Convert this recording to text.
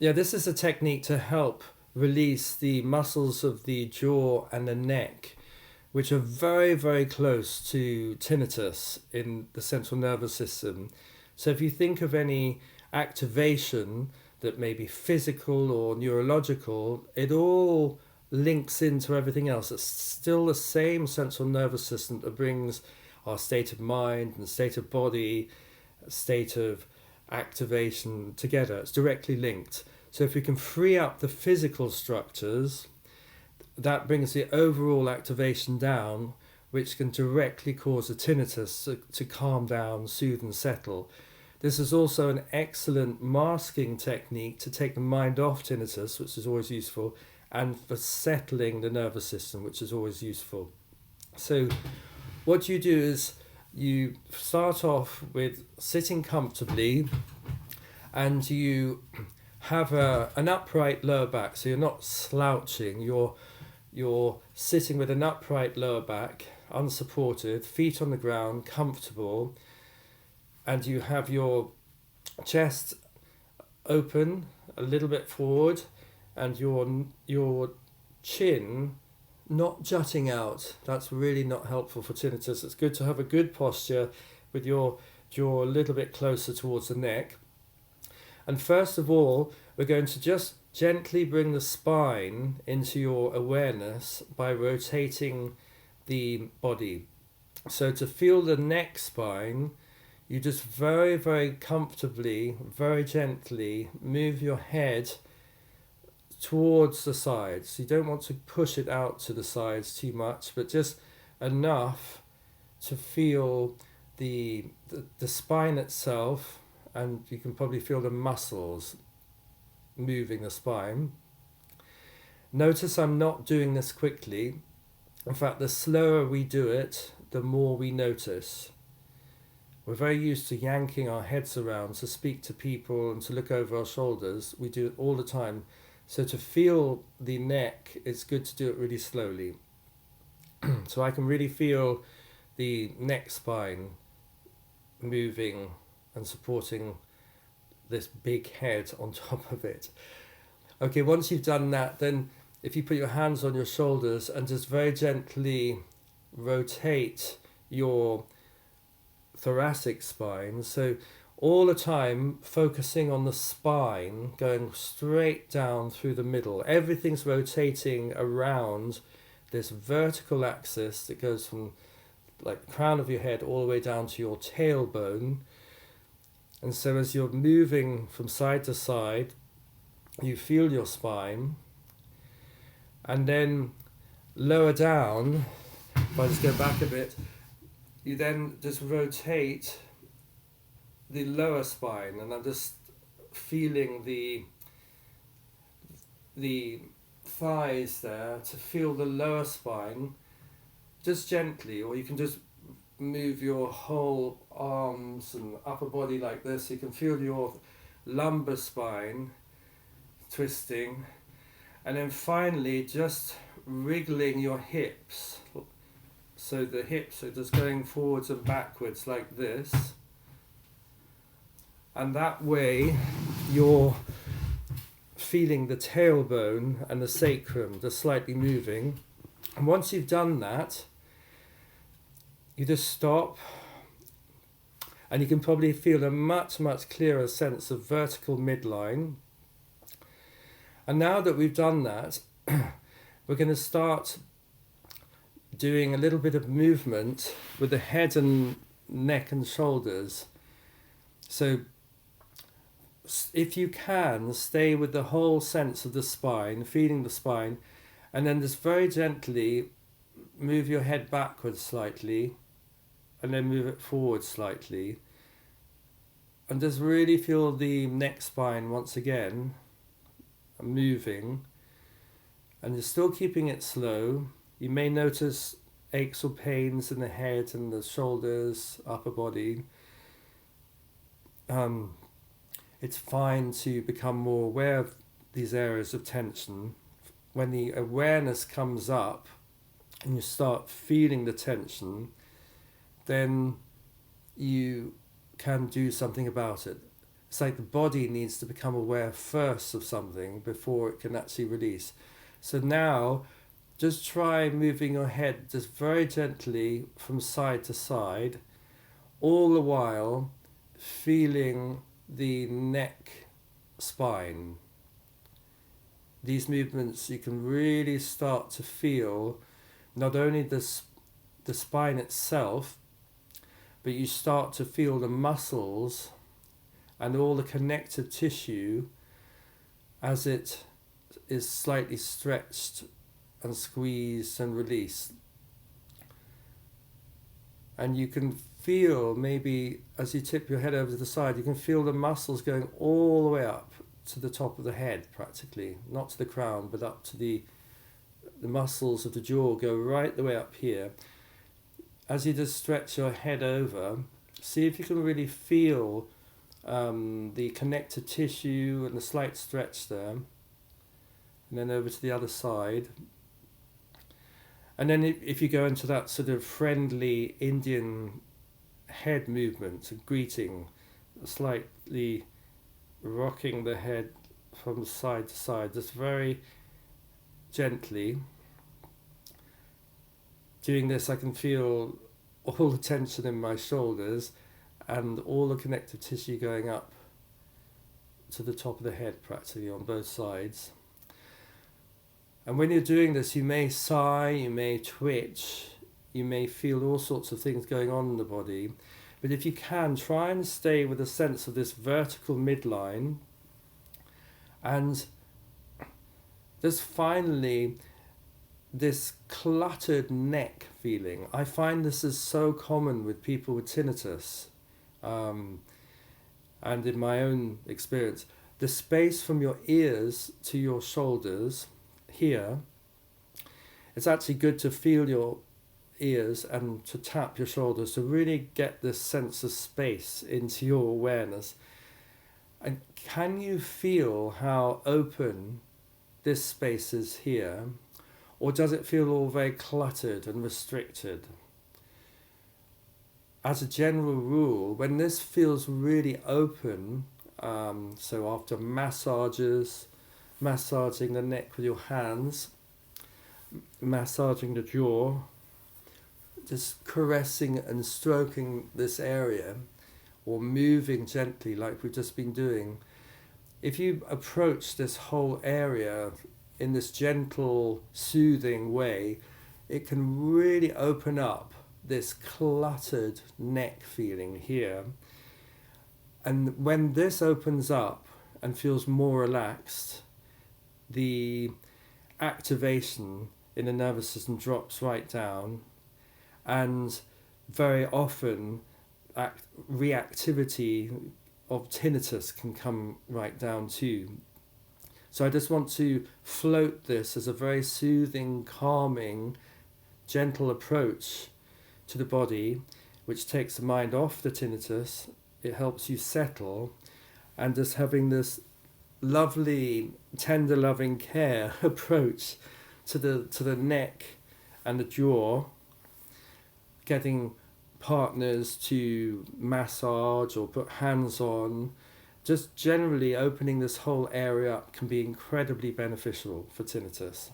Yeah, this is a technique to help release the muscles of the jaw and the neck, which are very, very close to tinnitus in the central nervous system. So if you think of any activation that may be physical or neurological, it all links into everything else. It's still the same central nervous system that brings our state of mind and state of body, state of activation together. It's directly linked. So if we can free up the physical structures, that brings the overall activation down, which can directly cause a tinnitus to calm down, soothe and settle. This is also an excellent masking technique to take the mind off tinnitus, which is always useful, and for settling the nervous system, which is always useful. So what you do is you start off with sitting comfortably, and you have an upright lower back, so you're not slouching, you're sitting with an upright lower back, unsupported, feet on the ground, comfortable, and you have your chest open a little bit forward, and your chin not jutting out. That's really not helpful for tinnitus. It's good to have a good posture with your jaw a little bit closer towards the neck. And first of all, we're going to just gently bring the spine into your awareness by rotating the body. So to feel the neck spine, you just very, very comfortably, very gently move your head towards the sides. You don't want to push it out to the sides too much, but just enough to feel the spine itself, and you can probably feel the muscles moving the spine. Notice I'm not doing this quickly. In fact, the slower we do it, the more we notice. We're very used to yanking our heads around to speak to people and to look over our shoulders. We do it all the time. So to feel the neck, it's good to do it really slowly. So I can really feel the neck spine moving and supporting this big head on top of it. Okay, once you've done that, then if you put your hands on your shoulders and just very gently rotate your thoracic spine, so all the time focusing on the spine, going straight down through the middle. Everything's rotating around this vertical axis that goes from like the crown of your head all the way down to your tailbone. And so as you're moving from side to side, you feel your spine. And then lower down, if I just go back a bit, you then just rotate the lower spine, and I'm just feeling the thighs there to feel the lower spine just gently, or you can just move your whole arms and upper body like this. You can feel your lumbar spine twisting, and then finally just wriggling your hips, so the hips are just going forwards and backwards like this, and that way you're feeling the tailbone and the sacrum just slightly moving. And once you've done that, you just stop, and you can probably feel a much, much clearer sense of vertical midline. And now that we've done that, we're going to start doing a little bit of movement with the head and neck and shoulders. So if you can, stay with the whole sense of the spine, feeling the spine, and then just very gently move your head backwards slightly, and then move it forward slightly, and just really feel the neck spine once again moving, and you're still keeping it slow. You may notice aches or pains in the head and the shoulders, upper body. It's fine to become more aware of these areas of tension. When the awareness comes up and you start feeling the tension, then you can do something about it. It's like the body needs to become aware first of something before it can actually release. So now, just try moving your head just very gently from side to side, all the while feeling the neck spine. These movements you can really start to feel not only the spine itself, but you start to feel the muscles and all the connective tissue as it is slightly stretched and squeezed and released. And you can feel, maybe as you tip your head over to the side, you can feel the muscles going all the way up to the top of the head practically, not to the crown, but up to the muscles of the jaw go right the way up here. As you just stretch your head over, see if you can really feel the connective tissue and the slight stretch there. And then over to the other side. And then if you go into that sort of friendly Indian head movement, greeting, slightly rocking the head from side to side, just very gently. Doing this, I can feel all the tension in my shoulders and all the connective tissue going up to the top of the head practically on both sides. And when you're doing this, you may sigh, you may twitch, you may feel all sorts of things going on in the body. But if you can, try and stay with a sense of this vertical midline. And just finally, this cluttered neck feeling. I find this is so common with people with tinnitus. And in my own experience, the space from your ears to your shoulders here, it's actually good to feel your ears and to tap your shoulders to really get this sense of space into your awareness. And can you feel how open this space is here? Or does it feel all very cluttered and restricted? As a general rule, when this feels really open, so after massages, massaging the neck with your hands, massaging the jaw, just caressing and stroking this area, or moving gently like we've just been doing, if you approach this whole area in this gentle, soothing way, it can really open up this cluttered neck feeling here. And when this opens up and feels more relaxed, the activation in the nervous system drops right down, and very often reactivity of tinnitus can come right down too. So I just want to float this as a very soothing, calming, gentle approach to the body, which takes the mind off the tinnitus. It helps you settle, and just having this lovely, tender, loving care approach to the neck and the jaw, getting partners to massage or put hands on. Just generally opening this whole area up can be incredibly beneficial for tinnitus.